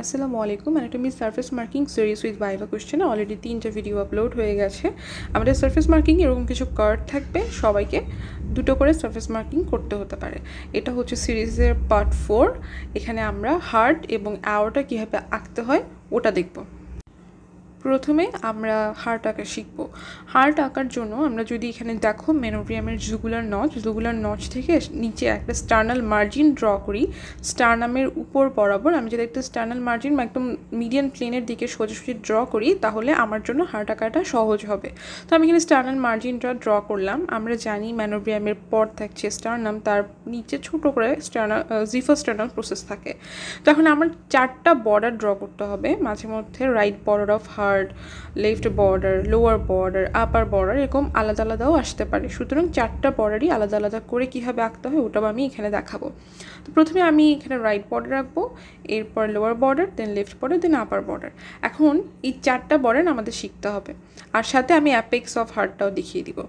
আসসালামু আলাইকুম anatomy surface marking series with viva কোশ্চেনে অলরেডি 3টা ভিডিও আপলোড হয়ে গেছে। আমাদের সারফেস মার্কিং এরকম কিছু কার্ড থাকবে, সবাইকে 2টো করে সারফেস মার্কিং করতে হতে পারে। এটা হচ্ছে সিরিজের পার্ট 4। এখানে আমরা হার্ট এবং আওয়ারটা কীভাবে আঁকতে হয় ওটা দেখব। প্রথমে আমরা হার্ট আঁকা শিখব। হার্ট আঁকার জন্য আমরা যদি এখানে দেখো মেনোব্রিয়ামের জুগুলার নচ থেকে নিচে একটা স্টার্নাল মার্জিন ড্র করি। স্টার্নামের উপর বরাবর আমি যদি একটা স্টার্নাল মার্জিন বা একদম মিডিয়ান প্লেনের দিকে সোজাসুজি ড্র করি তাহলে আমার জন্য হার্ট আঁকাটা সহজ হবে। তো আমি এখানে স্টার্নাল মার্জিনটা ড্র করলাম। আমরা জানি মেনোব্রিয়ামের পর থাকছে স্টার্নাম, তার নিচে ছোট করে জিফোস্টার্নাল প্রসেস থাকে। তো এখন আমার 4টা বর্ডার ড্র করতে হবে মাঝে মধ্যে, right border of heart, left border, lower border, upper border, এরকম আলাদা আলাদাও আসতে পারে। সুতরাং 4টা বর্ডারই আলাদা আলাদা করে কীভাবে আঁকতে হয় ওটাও আমি এখানে দেখাবো। তো প্রথমে আমি এখানে রাইট বর্ডার রাখবো, এরপর লোয়ার বর্ডার, দেন লেফট বর্ডার, দেন আপার বর্ডার। এখন এই 4টা বর্ডার আমাদের শিখতে হবে, আর সাথে আমি অ্যাপেক্স অফ হার্টটাও দেখিয়ে দিব।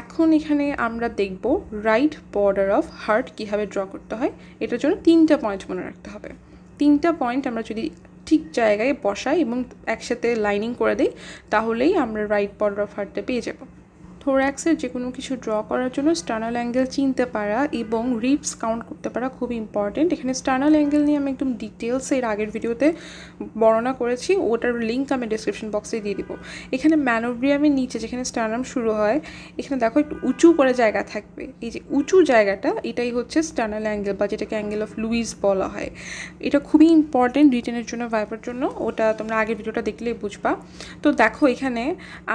এখন এখানে আমরা দেখব রাইট বর্ডার অফ হার্ট কীভাবে ড্র করতে হয়। এটার জন্য 3টা পয়েন্ট মনে রাখতে হবে। 3টা পয়েন্ট আমরা যদি ঠিক জায়গায় বসাই এবং একসাথে লাইনিং করে দিই তাহলেই আমরা রাইট বর্ডার অফ হার্টটা পেয়ে যাব। থোরাক্সের যে কোনো কিছু ড্র করার জন্য স্টার্নাল অ্যাঙ্গেল চিনতে পারা এবং রিবস কাউন্ট করতে পারা খুব ইম্পর্টেন্ট। এখানে স্টার্নাল অ্যাঙ্গেল নিয়ে আমি একদম ডিটেলস এর আগের ভিডিওতে বর্ণনা করেছি, ওটার লিঙ্ক আমি ডেসক্রিপশন বক্সে দিয়ে দিব। এখানে ম্যানোব্রিয়ামের নিচে যেখানে স্টার্নাম শুরু হয়, এখানে দেখো একটু উঁচু করে জায়গা থাকবে। এই যে উঁচু জায়গাটা, এটাই হচ্ছে স্টার্নাল অ্যাঙ্গেল বা যেটাকে অ্যাঙ্গেল অফ লুইস বলা হয়। এটা খুবই ইম্পর্টেন্ট রিটেনের জন্য, ভাইবার জন্য। ওটা তোমরা আগের ভিডিওটা দেখলেই বুঝবা। তো দেখো এখানে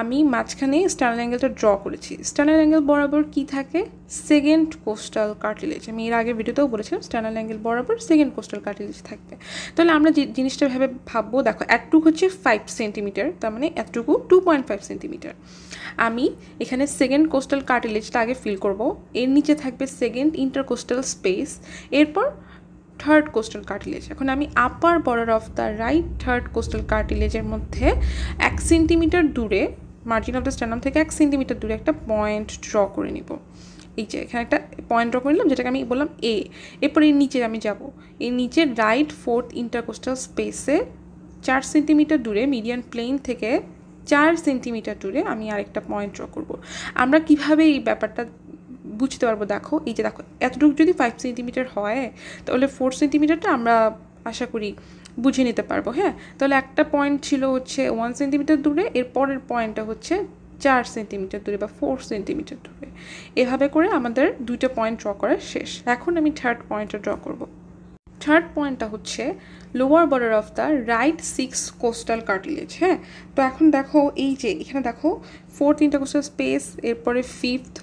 আমি মাঝখানে স্টার্নাল অ্যাঙ্গেলটা ড্র করেছি। স্টার্নাল অ্যাঙ্গেল বরাবর কি থাকে? Second costal cartilage. আমি এর আগের ভিডিওতেও বলেছিলাম স্টার্নাল অ্যাঙ্গেল বরাবর সেকেন্ড কোস্টাল কার্টিলেজ থাকবে। তাহলে আমরা যে জিনিসটা ভেবে ভাববো, দেখো এতটুকু হচ্ছে 5 সেন্টিমিটার, তার মানে এতটুকু 2.5 সেন্টিমিটার। আমি এখানে সেকেন্ড কোস্টাল কার্টিলেজটা আগে ফিল করব, এর নিচে থাকবে সেকেন্ড ইন্টারকোস্টাল স্পেস, এরপর থার্ড কোস্টাল কার্টিলেজ। এখন আমি upper border of the right third costal কার্টিলেজের মধ্যে 1 সেন্টিমিটার দূরে, মার্জিন অফ দ্য স্টার্নাম থেকে 1 সেন্টিমিটার দূরে একটা পয়েন্ট ড্র করে নিব। এই যে এখানে একটা পয়েন্ট ড্র করে নিলাম, যেটাকে আমি বললাম এ। এরপর এর নিচে আমি যাব, এর নিচে রাইট ফোর্থ ইন্টারকোস্টাল স্পেসে 4 সেন্টিমিটার দূরে, মিডিয়ান প্লেন থেকে 4 সেন্টিমিটার দূরে আমি আরেকটা পয়েন্ট ড্র করব। আমরা কিভাবে এই ব্যাপারটা বুঝতে পারবো? দেখো এই যে দেখো এতটুকু যদি 5 সেন্টিমিটার হয় তাহলে 4 সেন্টিমিটারটা আমরা আশা করি বুঝে নিতে পারবো। হ্যাঁ, তাহলে একটা পয়েন্ট ছিল হচ্ছে 1 সেন্টিমিটার দূরে, এর পরের পয়েন্টটা হচ্ছে 4 সেন্টিমিটার দূরে বা 4 সেন্টিমিটার দূরে। এভাবে করে আমাদের 2টা পয়েন্ট ড্র করা শেষ। এখন আমি থার্ড পয়েন্টটা ড্র করব। থার্ড পয়েন্টটা হচ্ছে lower border of the right 6 coastal cartilage. হ্যাঁ, তো এখন দেখো এই যে এখানে দেখো 4th ইন্টারকোস্টাল স্পেস, এরপরে 5th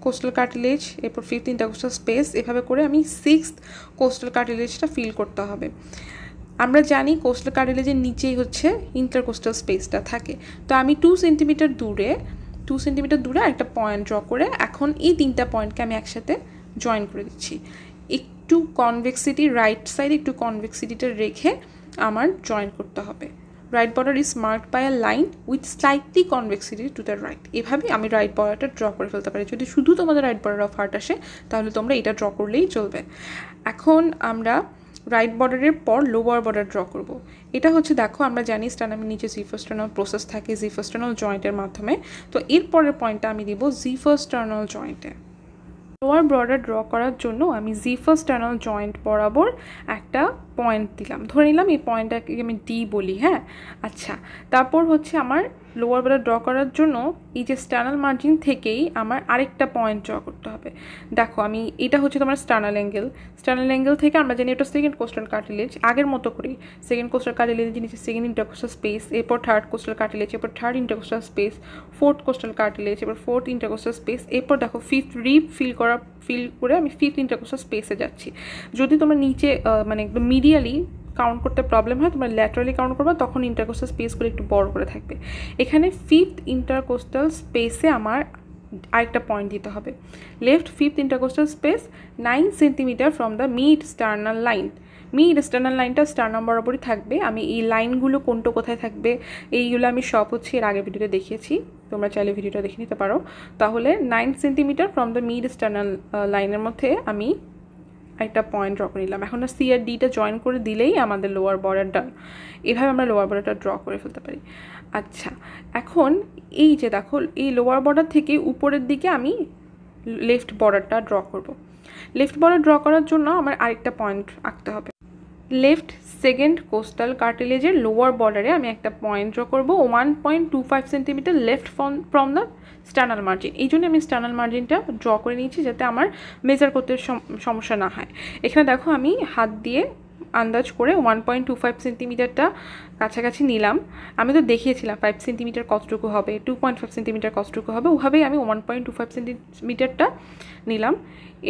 কোস্টাল কার্টিলেজ, এরপর 5th ইন্টারকোস্টাল স্পেস, এভাবে করে আমি 6th কোস্টাল কার্টিলেজটা ফিল করতে হবে। আমরা জানি কোস্টাল কার্টিলেজের নিচেই হচ্ছে ইন্টারকোস্টাল স্পেসটা থাকে। তো আমি 2 সেন্টিমিটার দূরে একটা পয়েন্ট ড্র করে এখন এই 3টা পয়েন্টকে আমি একসাথে জয়েন করে দিচ্ছি। একটু কনভেক্সিটি, রাইট সাইডে একটু কনভেক্সিটিটা রেখে আমার জয়েন করতে হবে। Right border is marked by a line with slightly convexity to the right. এভাবে আমি রাইট বর্ডারটা ড্র করে ফেলতে পারি। যদি শুধু তোমাদের রাইট বর্ডার অফ হার্ট আসে তাহলে তোমরা এটা ড্র করলেই চলবে। এখন আমরা রাইট বর্ডারের পর লোয়ার বর্ডার ড্র করব। এটা হচ্ছে দেখো আমরা জানি স্টার্নামের নিচে জিফোস্টার্নাল প্রসেস থাকে জিফোস্টার্নাল জয়েন্টের মাধ্যমে। তো এর পরের পয়েন্টটা আমি দিব জিফোস্টার্নাল জয়েন্টে। লোয়ার বর্ডার ড্র করার জন্য আমি জিফোস্টার্নাল জয়েন্ট বরাবর একটা পয়েন্ট দিলাম, ধরে নিলাম এই পয়েন্টটাকে আমি ডি বলি। হ্যাঁ, আচ্ছা, তারপর হচ্ছে আমার লোয়ার বর্ডার ড্র করার জন্য এই যে স্টার্নাল মার্জিন থেকেই আমার আরেকটা পয়েন্ট ড্র করতে হবে। দেখো আমি এটা হচ্ছে তোমার স্টার্নাল অ্যাঙ্গেল থেকে আমরা জানি এটা সেকেন্ড কোস্টাল কার্টিলেজ। আগের মতো করেই সেকেন্ড কোস্টাল কার্টিলেজের নিচে সেকেন্ড ইন্টারকোস্টাল স্পেস, এরপর থার্ড কোস্টাল কার্টিলেজ, এরপর third intercostal space, fourth coastal cartilage, এরপর ফোর্থ ইন্টারকোস্টাল স্পেস, এরপর দেখো 5th রিব ফিল করে আমি 5th ইন্টারকোস্টাল স্পেসে যাচ্ছি। যদি তোমরা নিচে মানে একদম মিডিয়ালি কাউন্ট করতে প্রবলেম হয়, তোমরা ল্যাটারালি কাউন্ট করবা, তখন ইন্টারকোস্টাল স্পেসগুলো একটু বড় করে থাকবে। এখানে 5th ইন্টারকোস্টাল স্পেসে আমার আরেকটা পয়েন্ট দিতে হবে। Left 5th intercostal space 9 centimetre from the mid sternal line. Mid sternal লাইনটা স্টার্নাম বরাবরই থাকবে। আমি এই লাইনগুলো কোনটা কোথায় থাকবে এইগুলো আমি সব হচ্ছে এর আগের ভিডিওতে দেখিয়েছি, তোমরা চাইলে ভিডিওটা দেখে নিতে পারো। তাহলে 9 centimetre from the mid sternal লাইনের মধ্যে আমি একটা পয়েন্ট ড্র করে নিলাম। এখন সি আর ডিটা জয়েন করে দিলেই আমাদের লোয়ার বর্ডার ডান। এভাবে আমরা লোয়ার বর্ডারটা ড্র করে ফেলতে পারি। আচ্ছা, এখন এই যে দেখো এই লোয়ার বর্ডার থেকে উপরের দিকে আমি লেফট বর্ডারটা ড্র করব। লেফট বর্ডার ড্র করার জন্য আমার আরেকটা পয়েন্ট আঁকতে হবে। লেফট সেকেন্ড কোস্টাল কার্টিলেজের লোয়ার বর্ডারে আমি একটা পয়েন্ট ড্র করব 1.25 centimetre left from the sternal margin. এই জন্য আমি স্টার্নাল মার্জিনটা ড্র করে নিয়েছি যাতে আমার মেজার করতে সমস্যা না হয়। এখানে দেখো আমি হাত দিয়ে আন্দাজ করে 1.25 সেন্টিমিটারটা কাছাকাছি নিলাম। আমি তো দেখিয়েছিলাম 5 সেন্টিমিটার কতটুকু হবে, 2.5 সেন্টিমিটার কতটুকু হবে, ওভাবেই আমি 1.25 সেন্টিমিটারটা নিলাম।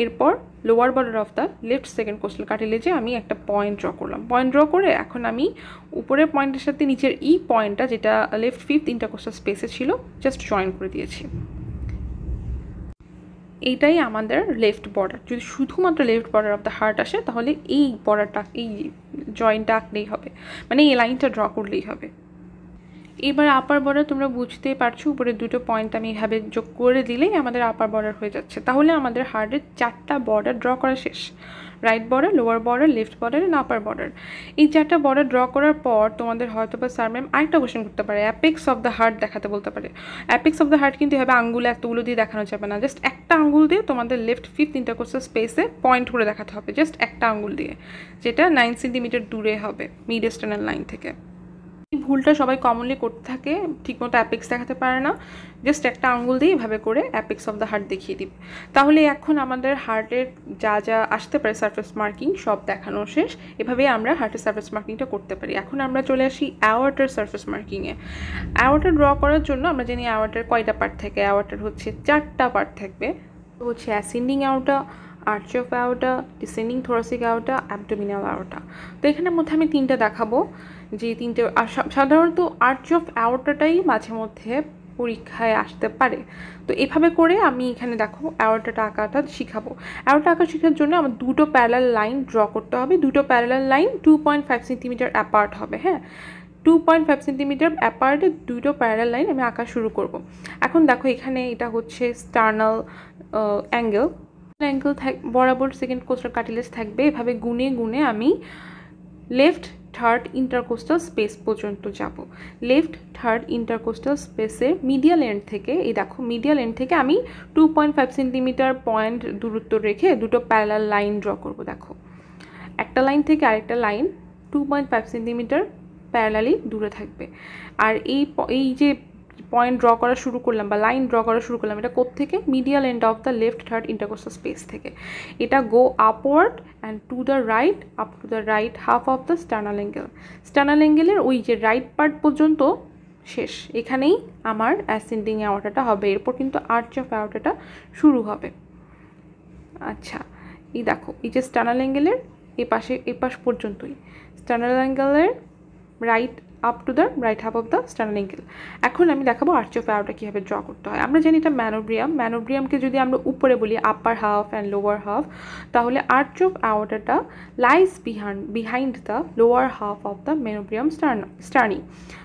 এরপর lower border of the left second costal কার্টিলেজে আমি একটা পয়েন্ট ড্র করলাম। পয়েন্ট ড্র করে এখন আমি উপরের পয়েন্টের সাথে নিচের পয়েন্টটা যেটা লেফট ফিফথ ইন্টারকোস্টাল স্পেসে ছিল জাস্ট জয়েন করে দিয়েছি। এইটাই আমাদের লেফট বর্ডার। যদি শুধুমাত্র left border of the heart আসে তাহলে এই বর্ডারটা, এই জয়েন্টটা আঁকলেই হবে, মানে এই লাইনটা ড্র করলেই হবে। এবার আপার বর্ডার তোমরা বুঝতেই পারছো, উপরে দুটো পয়েন্ট আমি এভাবে যোগ করে দিলেই আমাদের আপার বর্ডার হয়ে যাচ্ছে। তাহলে আমাদের হার্টের 4টা বর্ডার ড্র করা শেষ। Right border, lower border, left border and upper border. এই 4টা বর্ডার ড্র করার পর তোমাদের হয়তো বা স্যার ম্যাম আরেকটা কোয়েশ্চেন করতে পারে, অ্যাপেক্স অফ দ্য হার্ট দেখাতে বলতে পারে। অ্যাপেক্স অফ দ্য হার্ট কিন্তু এভাবে আঙ্গুলে এতগুলো দিয়ে দেখানো যাবে না, জাস্ট একটা আঙ্গুল দিয়ে তোমাদের লেফট ফিফথ ইন্টারকোস্টাল স্পেসে পয়েন্ট করে দেখাতে হবে, জাস্ট একটা আঙ্গুল দিয়ে, যেটা 9 সেন্টিমিটার দূরে হবে মিডিয়াস্টার্নাল লাইন থেকে। এই ভুলটা সবাই কমনলি করতে থাকে, ঠিকমতো অ্যাপেক্স দেখাতে পারে না, জাস্ট একটা আঙ্গুল দিয়ে এভাবে করে অ্যাপেক্স অফ দ্য হার্ট দেখিয়ে দিবে। তাহলে এখন আমাদের হার্টের যা যা আসতে পারে সারফেস মার্কিং সব দেখানো শেষ। এভাবেই আমরা হার্টের সারফেস মার্কিংটা করতে পারি। এখন আমরা চলে আসি অ্যাওর্টার সারফেস মার্কিংয়ে। অ্যাওর্টা ড্র করার জন্য আমরা জানি অ্যাওর্টার কয়টা পার্ট থাকে। অ্যাওর্টার হচ্ছে 4টা পার্ট থাকবে, হচ্ছে ascending aorta, arch of aorta, descending thoracic aorta, abdominal aorta. তো এখানের মধ্যে আমি 3টা দেখাবো, যে 3টে সাধারণত আর্চ অফ অ্যাওর্টাটাই মাঝে মধ্যে পরীক্ষায় আসতে পারে। তো এভাবে করে আমি এখানে দেখো অ্যাওর্টাটা আঁকাটা শিখাবো। অ্যাওর্টা আঁকা শেখার জন্য আমার দুটো প্যারালাল লাইন ড্র করতে হবে। দুটো প্যারালাল লাইন 2.5 সেন্টিমিটার অ্যাপার্ট হবে। হ্যাঁ, 2.5 সেন্টিমিটার অ্যাপার্টে দুটো প্যারালাল লাইন আমি আঁকা শুরু করব। এখন দেখো এখানে এটা হচ্ছে স্টার্নাল অ্যাঙ্গেল বরাবর সেকেন্ড কোস্টাল কার্টিলেজ থাকবে। এভাবে গুনে গুনে আমি লেফট থার্ড ইন্টারকোস্টাল স্পেস পর্যন্ত যাব। লেফট থার্ড ইন্টারকোস্টাল স্পেসের মিডিয়াল এন্ড থেকে, এই দেখো মিডিয়াল এন্ড থেকে আমি 2.5 সেন্টিমিটার পয়েন্ট দূরত্ব রেখে দুটো প্যারালাল লাইন ড্র করব। দেখো একটা লাইন থেকে আরেকটা লাইন 2.5 সেন্টিমিটার প্যারালালি দূরে থাকবে। আর এই যে পয়েন্ট ড্র করা শুরু করলাম বা লাইন ড্র করা শুরু করলাম, এটা কোত্থেকে? Medial end of the left third intercostal space থেকে। এটা go upward and to the right, up to the right half of the sternal angle. Sternal অ্যাঙ্গেলের ওই যে রাইট পার্ট পর্যন্ত শেষ। এখানেই আমার অ্যাসেন্ডিং অ্যাওর্টাটা হবে। এরপর কিন্তু আর্চ অফ অ্যাওর্টাটা শুরু হবে। আচ্ছা, এই দেখো এই যে স্টার্নাল অ্যাঙ্গেলের এ পাশ পর্যন্তই, স্টার্নাল অ্যাঙ্গেলের right up to the right half of the sternal angle. এখন আমি দেখাবো আর্চ অফ অ্যাওর্টা কীভাবে ড্র করতে হয়। আমরা জানি এটা ম্যানোব্রিয়ামকে যদি আমরা উপরে বলি upper half and lower half, তাহলে আর্চ অফ অ্যাওর্টাটা lies behind the lower half of the manubrium sterni.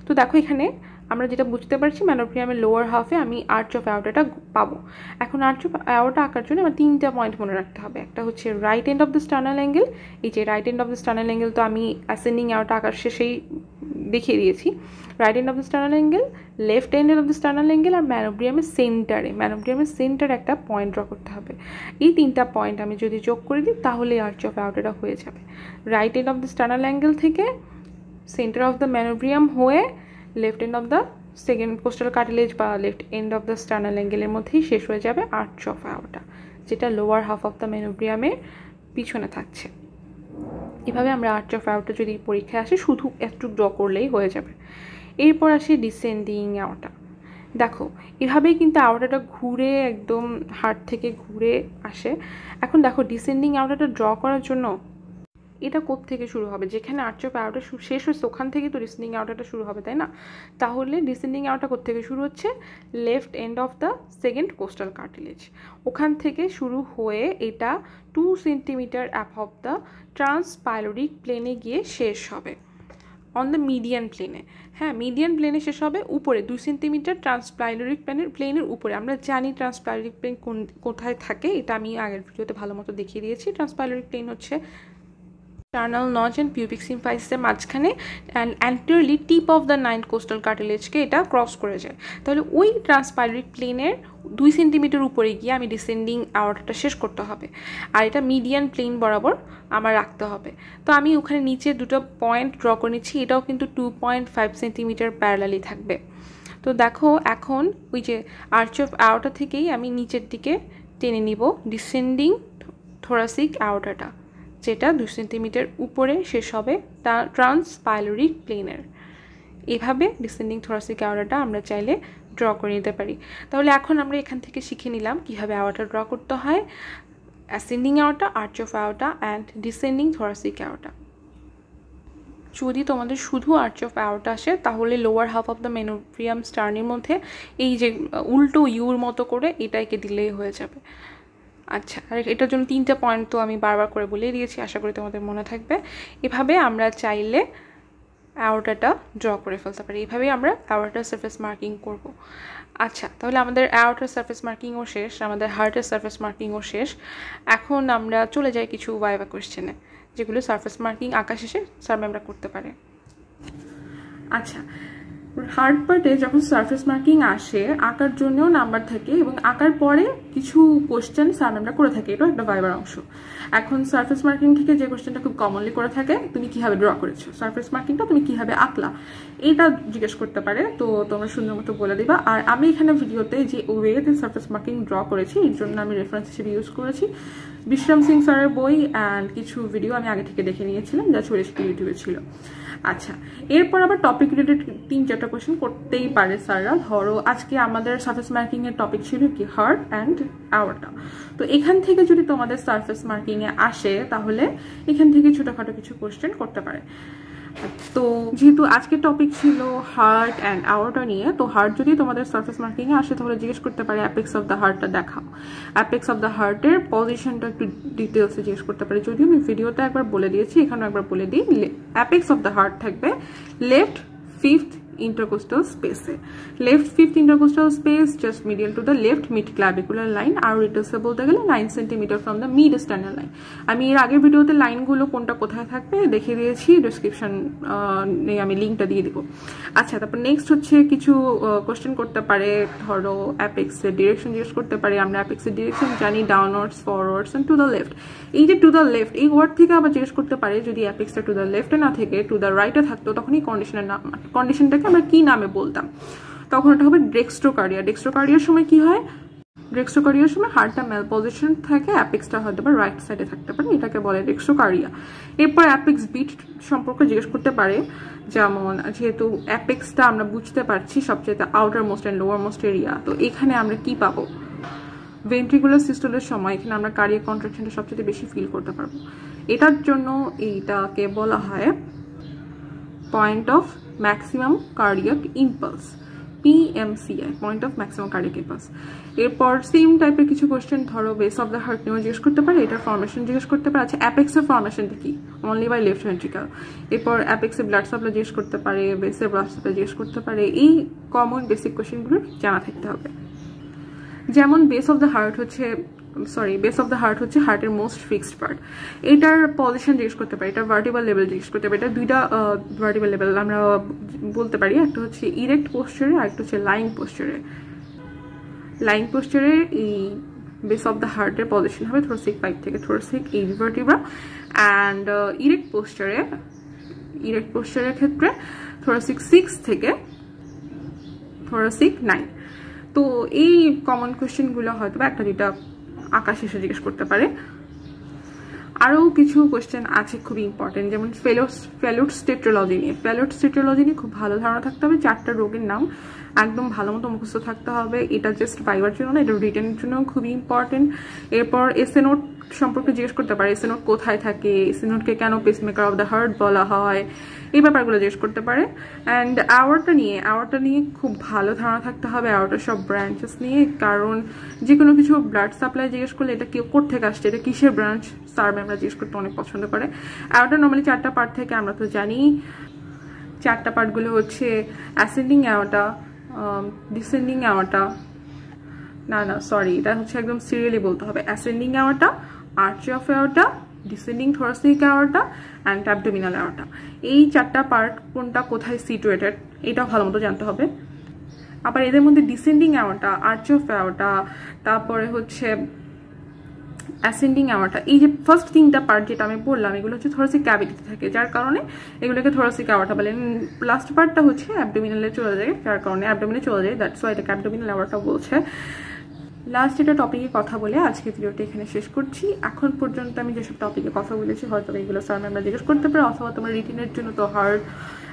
তো দেখো এখানে আমরা যেটা বুঝতে পারছি, ম্যানোব্রিয়ামের লোয়ার হাফে আমি আর্চ অফ অ্যাওর্টাটা পাবো। এখন আর্চ অফ অ্যাওর্টা আঁকার জন্য আমার 3টা পয়েন্ট মনে রাখতে হবে। একটা হচ্ছে right end of the sternal angle. এই যে right end of the sternal angle তো আমি অ্যাসেন্ডিং অ্যাওর্টা আঁকার শেষেই দেখিয়ে দিয়েছি। Right end of the sternal angle, left end of the sternal angle আর ম্যানোব্রিয়ামের সেন্টারে একটা পয়েন্ট ড্র করতে হবে। এই 3টা পয়েন্ট আমি যদি যোগ করে দিই তাহলে আর্চ অফ অ্যাওর্টাটা হয়ে যাবে। Right end of the sternal angle থেকে সেন্টার অফ দ্য ম্যানোব্রিয়াম হয়ে left end of the second costal cartilage বা left end of the sternal অ্যাঙ্গেলের মধ্যেই শেষ হয়ে যাবে আর্চ অফ অ্যাওর্টা, যেটা লোয়ার হাফ অফ দ্য ম্যানোব্রিয়ামের পিছনে থাকছে। এভাবে আমরা আর্চ অফ অ্যাওর্টা যদি পরীক্ষায় আসে শুধু একটু ড্র করলেই হয়ে যাবে। এরপর আসে ডিসেন্ডিং অ্যাওর্টা। দেখো এভাবেই কিন্তু অ্যাওর্টাটা ঘুরে একদম হার্ট থেকে ঘুরে আসে। এখন দেখো ডিসেন্ডিং অ্যাওর্টাটা ড্র করার জন্য এটা কোত্থেকে শুরু হবে? যেখানে আর্চ অফ অ্যাওর্টা শেষ হচ্ছে ওখান থেকে তো ডিসেন্ডিং অ্যাওর্টাটা শুরু হবে, তাই না? তাহলে ডিসেন্ডিং অ্যাওর্টা কোত্থেকে শুরু হচ্ছে? Left end of the second costal cartilage. ওখান থেকে শুরু হয়ে এটা 2 সেন্টিমিটার অ্যাবভ দ্য ট্রান্সপাইলোরিক প্লেনে গিয়ে শেষ হবে। অন দ্য মিডিয়ান প্লেনে। হ্যাঁ, মিডিয়ান প্লেনে শেষ হবে উপরে 2 সেন্টিমিটার ট্রান্সপাইলোরিক প্লেনের উপরে। আমরা জানি ট্রান্সপাইলোরিক প্লেন কোথায় থাকে, এটা আমি আগের ভিডিওতে ভালো মতো দেখিয়ে দিয়েছি। ট্রান্সপাইলোরিক প্লেন হচ্ছে টার্নাল নচ অ্যান্ড পিউবিক সিম্পাইসিসের মাঝখানে and anteriorly tip of the 9 costal কার্টিলেজকে এটা ক্রস করে যায়। তাহলে ওই ট্রান্সপাইলোরিক প্লেনের 2 সেন্টিমিটার উপরে গিয়ে আমি ডিসেন্ডিং আওয়ারটা শেষ করতে হবে, আর এটা মিডিয়ান প্লেন বরাবর আমার রাখতে হবে। তো আমি ওখানে নিচে দুটো পয়েন্ট ড্র করে নিচ্ছি, এটাও কিন্তু 2.5 সেন্টিমিটার প্যারালালি থাকবে। তো দেখো এখন ওই যে আর্চ অফ আওয়ারটা থেকেই আমি নিচের দিকে টেনে নিব ডিসেন্ডিং থোরাসিক আওয়ারটা, যেটা 2 সেন্টিমিটার উপরে শেষ হবে ট্রান্সপাইলোরিক প্লেনের। এভাবে ডিসেন্ডিং থোরাসিক আওয়ারটা আমরা চাইলে ড্র করে নিতে পারি। তাহলে এখন আমরা এখান থেকে শিখে নিলাম কীভাবে আওয়ারটা ড্র করতে হয়, ascending aorta, arch of aorta and descending thoracic aorta. যদি তোমাদের শুধু আর্চ অফ আওয়ারটা আসে তাহলে lower half of the manubrium স্টার্নির মধ্যে এই যে উল্টো ইউর মতো করে এটাকে দিলেই হয়ে যাবে। আচ্ছা, আর এটার জন্য 3টা পয়েন্ট তো আমি বারবার করে বলে দিয়েছি, আশা করি তোমাদের মনে থাকবে। এভাবে আমরা চাইলে অ্যাওর্টাটা ড্র করে ফেলতে পারি, এভাবেই আমরা অ্যাওর্টার সারফেস মার্কিং করব। আচ্ছা, তাহলে আমাদের অ্যাওর্টার সারফেস মার্কিংও শেষ, আমাদের হার্টের সারফেস মার্কিংও শেষ। এখন আমরা চলে যাই কিছু ভাইভা কোয়েশ্চেনে, যেগুলো সারফেস মার্কিং আঁকা শেষে স্যার ম্যামরা করতে পারে। আচ্ছা, হার্ড পার্টে যখন সারফেস মার্কিং আসে আঁকার জন্যও নাম্বার থাকে এবং আঁকার পরে কিছু কোশ্চেন স্যার ম্যামরা করে থাকে, এটাও একটা ভাইবার অংশ। এখন সারফেস মার্কিং থেকে যে কোশ্চেনটা খুব কমনলি করে থাকে, তুমি কিভাবে ড্র করেছো, সারফেস মার্কিংটা তুমি কিভাবে আঁকলা, এটা জিজ্ঞেস করতে পারে। তো তোমরা সুন্দর মতো বলে দিবা। আর আমি এখানে ভিডিওতে যে ওয়েতে সারফেস মার্কিং ড্র করেছি এর জন্য আমি রেফারেন্স হিসেবে ইউজ করেছি বিশ্রাম সিং স্যারের বই অ্যান্ড কিছু ভিডিও আমি আগে থেকে দেখে নিয়েছিলাম যা ছড়িয়ে ছিটিয়ে ইউটিউবে ছিল। আচ্ছা, এরপর আবার টপিক রিলেটেড 3-4টা কোয়েশ্চেন করতেই পারে স্যাররা। ধরো আজকে আমাদের সারফেস মার্কিং এর টপিক ছিল কি হার্ট অ্যান্ড আওয়ারটা, তো এখান থেকে যদি তোমাদের সারফেস মার্কিং এ আসে তাহলে এখান থেকে ছোটখাটো কিছু কোয়েশ্চেন করতে পারে। তো যেহেতু আজকের টপিক ছিল হার্ট অ্যান্ড আওয়ারটা নিয়ে, তো হার্ট যদি তোমাদের সারফেস মার্কিং এ আসে তাহলে জিজ্ঞেস করতে পারে অ্যাপেক্স অফ দ্য হার্টটা দেখাও। অ্যাপেক্স অফ দ্য হার্টের পজিশনটা একটু ডিটেলসে জিজ্ঞেস করতে পারে, যদিও আমি ভিডিওতে একবার বলে দিয়েছি, এখানেও একবার বলে দিই। অ্যাপেক্স অফ দ্য হার্ট থাকবে left 5th intercostal space. Left 5th intercostal space just medial to the left mid clavicular line, আর রিটার্সে বলতে গেলে 9 cm from the mid sternal line। আমি এর আগের ভিডিওতে লাইনগুলো কোনটা কোথায় থাকবে দেখিয়ে দিয়েছি, ডেসক্রিপশন আমি লিঙ্কটা দিয়ে দিব। আচ্ছা, তারপর নেক্সট হচ্ছে কিছু কোশ্চেন করতে পারে। ধরো অ্যাপেক্সের ডিরেকশন জিজ্ঞেস করতে পারে। আমরা অ্যাপেক্সের ডিরেকশন জানি downwards, forwards and to the left. এই যে টু দ্য লেফট এই ওয়ার্ড থেকে আবার জিজ্ঞেস করতে পারে যদি অ্যাপেক্সটা টু দ্য লেফটে না থেকে টু দ্য রাইটে থাকতো তখন এই কন্ডিশনটাকে আমরা কি নামে বলতাম, তখন এটা হবে ডেক্সট্রোকার্ডিয়া। ডেক্সট্রোকার্ডিয়ার সময় কি হয়, ডেক্সট্রোকার্ডিয়ার সময় হার্টটা ম্যাল পজিশন থাকে, অ্যাপেক্সটা হয়তো বা রাইট সাইডে থাকতে পারে, এটাকে বলে ডেক্সট্রোকার্ডিয়া। এরপর অ্যাপেক্স বিট সম্পর্কে জিজ্ঞেস করতে পারে, যেমন যেহেতু অ্যাপেক্সটা আমরা বুঝতে পারছি সবচেয়ে outer most and lower most area, তো এখানে আমরা কি পাবো, ভেন্ট্রিকুলার সিস্টোলের সময় এখানে আমরা কার্ডিয়াক কন্ট্রাকশনটা সবচেয়ে বেশি ফিল করতে পারবো। এটার জন্য এইটাকে বলা হয় point of maximum cardiac impulse, PMCI, point of maximum cardiac impulse. এরপর সেম টাইপের কিছু কোয়েশ্চেন ধরো বেস অফ দ্য হার্ট নিয়েও জিজ্ঞেস করতে পারে, এটার ফর্মেশন জিজ্ঞেস করতে পারে। আচ্ছা, অ্যাপেক্সের ফর্মেশনটা কি, অনলি বাই লেফট ভেন্ট্রিকল। এরপর অ্যাপেক্সের ব্লাড সাপ্লাই জিজ্ঞেস করতে পারে, বেসের ব্লাড সাপ্লাই জিজ্ঞেস করতে পারে। এই কমন বেসিক কোয়েশ্চেনগুলো জানা থাকতে হবে। যেমন বেস অফ দ্য হার্ট হচ্ছে হার্টের মোস্ট ফিক্সড পার্ট, এটার পজিশন জিজ্ঞেস করতে পারি, এটা ভার্টিবাল লেভেল জিজ্ঞেস করতে পারি। এটা দুইটা ভার্টিবাল লেভেল আমরা বলতে পারি, একটা হচ্ছে ইরেক্ট পোস্চারে আর একটা হচ্ছে লাইং পোস্চারে। লাইং পোস্চারে এই বেস অফ দ্য হার্টের পজিশন হবে থোরাসিক 5 থেকে থোরাসিক 8 ভার্টিব্রা, অ্যান্ড ইরেক্ট পোস্চারের ক্ষেত্রে থোরাসিক 6 থেকে থোরাসিক 9। তো এই কমন কোয়েশ্চেনগুলো হয়তো একটা দুইটা আঁকা শেষে জিজ্ঞেস করতে পারে। আরও কিছু কোয়েশ্চেন আছে খুবই ইম্পর্টেন্ট, যেমন ফ্যালুড স্টেট্রোলজি নিয়ে। ফ্যালুড স্টেট্রোলজি নিয়ে খুব ভালো ধারণা থাকতে হবে, 4টা রোগের নাম একদম ভালো মতো মুখস্থ থাকতে হবে। এটা জাস্ট ভাইবার জন্য না, এটা রিটেনের জন্য খুবই ইম্পর্টেন্ট। এরপর এসএ নোট সম্পর্কে জিজ্ঞেস করতে পারে, এসএ নোট কোথায় থাকে, এসএ নোটকে কেন পেসমেকার অফ দ্য হার্ট বলা হয়, এই ব্যাপারগুলো জিজ্ঞেস করতে পারে। অ্যান্ড আওয়ারটা নিয়ে খুব ভালো ধারণা থাকতে হবে, আওয়ারটার সব ব্রাঞ্চেস নিয়ে, কারণ যে কোনো কিছু ব্লাড সাপ্লাই জিজ্ঞেস করলে এটা কেউ কোথেকে আসছে, এটা কিসের ব্রাঞ্চ, স্যার ম্যামরা জিজ্ঞেস করতে অনেক পছন্দ করে। আওয়ারটা নর্মালি 4টা পার্ট থেকে, আমরা তো জানি চারটা পার্টগুলো হচ্ছে অ্যাসেন্ডিং অ্যাওর্টা, ডিসেন্ডিং অ্যাওর্টা, না সরি, এটা হচ্ছে একদম সিরিয়ালি বলতে হবে, ascending aorta, আর্চি of aorta, descending thoracic aorta and abdominal aorta. এই চারটা পার্ট কোনটা কোথায় সিচুয়েটেড এটাও ভালো মতো জানতে হবে। আবার এদের মধ্যে ডিসেন্ডিং অ্যাওর্টা, আর্চি অফ অ্যাওর্টা, তারপরে হচ্ছে অ্যাসেন্ডিং অ্যাওর্টা, এই যে ফার্স্ট তিনটা পার্ট যেটা আমি বললাম এগুলো হচ্ছে থোরাসিক ক্যাভিটিতে থাকে, যার কারণে এগুলোকে থোরাসিক অ্যাওর্টা বলেন। লাস্ট পার্টটা হচ্ছে অ্যাবডোমিনালে চলে যায়, যার কারণে অ্যাবডোমিনে চলে যায়, দ্যাটস ওয়াই এটাকে অ্যাবডোমিনাল অ্যাওর্টা বলছে। লাস্ট এটা টপিকে কথা বলে আজকে ভিডিওটা এখানে শেষ করছি। এখন পর্যন্ত আমি যেসব টপিকে কথা বলেছি হয়তো এগুলো স্যার ম্যামরা জিজ্ঞেস করতে পারে, অথবা তোমার রিটিনের জন্য তো হার্ড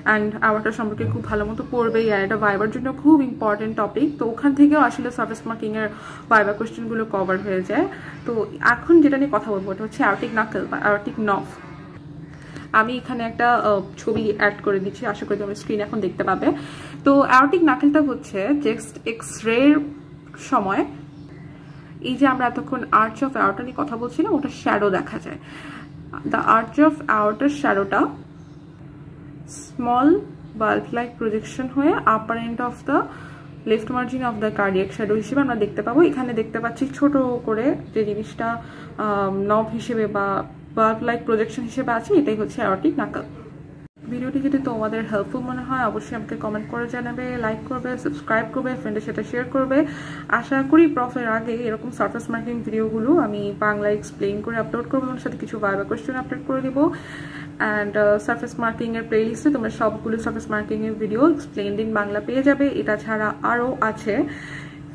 অ্যান্ড অ্যাওয়ার্টার সম্পর্কে খুব ভালো মতো পড়বেই, আর এটা ভাইবার জন্য খুব ইম্পর্টেন্ট টপিক। তো ওখান থেকেও আসলে সারফেস মার্কিংয়ের ভাইবার কোয়েশ্চেনগুলো কভার হয়ে যায়। তো এখন যেটা নিয়ে কথা বলবো ওটা হচ্ছে অ্যাওর্টিক নাকল বা অ্যাওর্টিক নফ। আমি এখানে একটা ছবি অ্যাড করে দিচ্ছি, আশা করি তুমি স্ক্রিন এখন দেখতে পাবে। তো অ্যাওর্টিক নাকলটা হচ্ছে চেস্ট এক্সরের সময় এই যে আমরা এতক্ষণ আর্চ অফ অ্যাওর্টা নিয়ে কথা বলছিলাম ওটা শ্যাডো দেখা যায়। দ্য আর্চ অফ অ্যাওর্টার শ্যাডোটা স্মল বাল্ব লাইক প্রজেকশন হয়ে upper end of the left margin of the cardiac shadow হিসেবে আমরা দেখতে পাবো। এখানে দেখতে পাচ্ছি ছোট করে যে জিনিসটা নব হিসেবে বা বাল্ব লাইক প্রজেকশন হিসেবে আছে, এটাই হচ্ছে অ্যাওর্টিক নাকল। ভিডিওটি যদি তোমাদের হেল্পফুল মনে হয় অবশ্যই আমাকে কমেন্ট করে জানাবে, লাইক করবে, সাবস্ক্রাইব করবে, ফ্রেন্ডের সাথে শেয়ার করবে। আশা করি প্রফের আগে এরকম সারফেস মার্কিং ভিডিওগুলো আমি বাংলা এক্সপ্লেইন করে আপলোড করবো, ওর সাথে কিছু ভাইবা কোয়েশ্চেন আপলোড করে দিব। অ্যান্ড সারফেস মার্কিংয়ের প্লেলিস্টে তোমরা সবগুলো সারফেস মার্কিংয়ের ভিডিও এক্সপ্লেইনড ইন বাংলা পেয়ে যাবে। এটা ছাড়া আরও আছে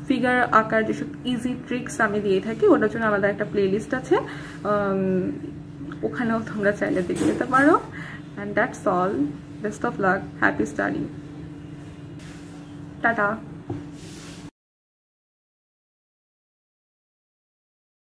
ফিগার আঁকার যেসব ইজি ট্রিক্স আমি দিয়ে থাকি, ওটার জন্য আলাদা একটা প্লেলিস্ট আছে, ওখানেও তোমরা চাইলে দেখে যেতে পারো। And that's all. Best of luck. Happy studying. Tata.